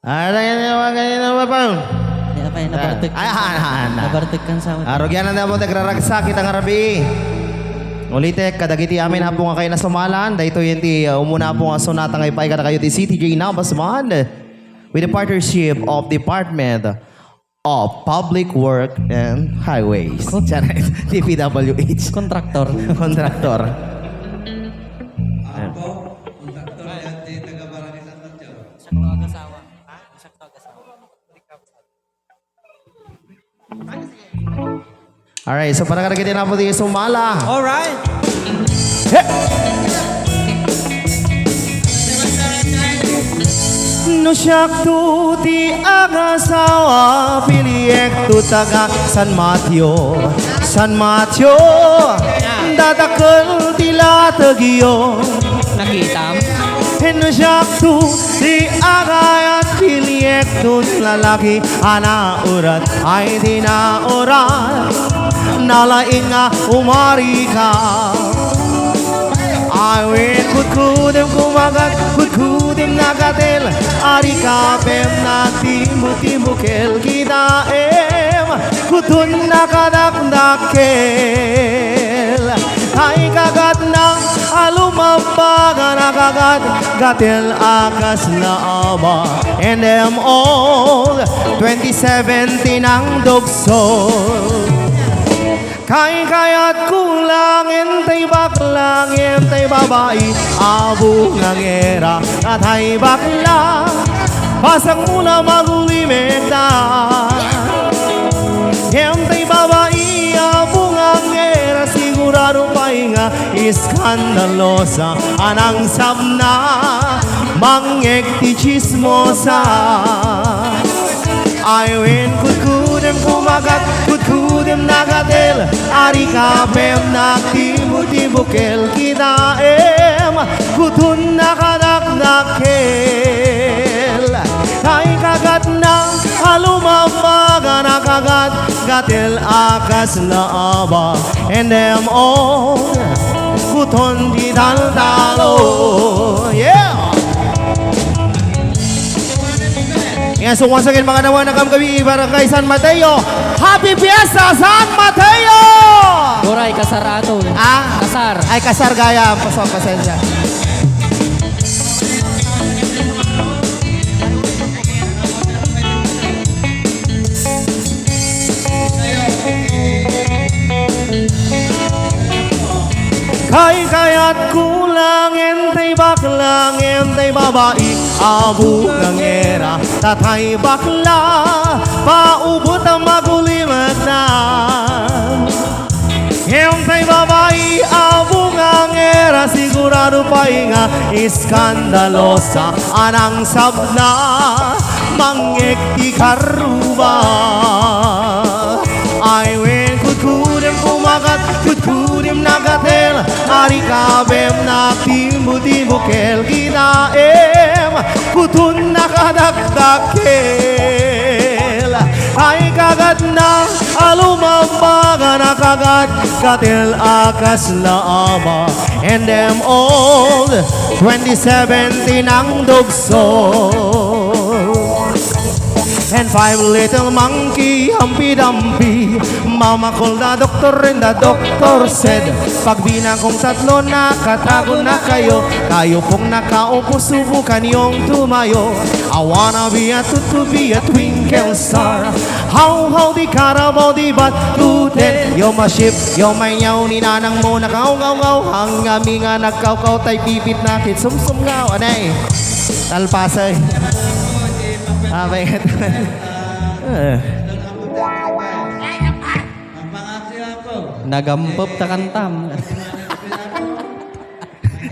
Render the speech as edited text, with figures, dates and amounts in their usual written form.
Ganyan naman pa. Nabartig kan sa Arogyan na mo nagraragsa kita nga rabi. Ulitek, kadagiti amin na po nga kayo na sumalan. Dahito yun ti umuna po nga sunata nga ipay kada kayo ti CTJ Navas man. With the partnership of Department of Public Work and Highways. DPWH. Kontraktor. Kontraktor. Alright, so para kadagiti na po di sumala. Alright. No siyak tu ti agasawa piliyek tu taga San Mateo. San Mateo dadakkel ti latagyo. Nakitam. No siyak tu ti agayat piliyek tu lalaki anaurat ay dinaurat nalaing nga umari ka. Awin kudem kumagat kudem nagatel ari kapem nagtimbukel kita kutun nakadakdakel ay kagat ng alumampaga nakagat gatel akas na aba and them all 2017 ang dogsol. Kaya't kulangin tay baklang tay babae abo ng era at ay bakla pasang mula magulimit na tay babae abo ng era sigurado pahinga iskandalosa anang sabna mangekti chismosa I win kudem kumagat kudem nagatel ari kapem nagtibukel kita kutun nakadakdakel ay kagat na alumampaga nakagat gatel akas laaba and them all kuton di Taltalon. Yeah. Yan, so once again mga nawa na kami barangay San Mateo. Happy Fiesta San Mateo! Goray, kasarato. Kasar. Ay, kasar gaya. Pasensya. Kaya't kulangin tay baklang tay babae abo ng era tatay bakla paubot ang magulimat na tay babae abo ng era sigurado pahinga iskandalosa anang sabna mangekti karuba I win kudem kumagat kudem nagatel ari kabem nagtimbukel kita kutun nakadakdakel ay kagat na alumampaga nakagat katel akas laaba and them all 2017 ang dogsol. And 5 little monkey, humpy-dumpy Mama called the doctor and the doctor said Pagbina kong tatlo nakatago na kayo Kayo pong nakaupo, subukan yung tumayo I wanna be a to be a twinkle star How di Carabao di Batuten Yo ma ship, yo may nyaw ni nanang mo Nakaw-ngaw-ngaw, hangami nga nagkaw-kaw Tay pipit nakit, sum-sum-ngaw Anay, talpasay baik. Nagampop takantam.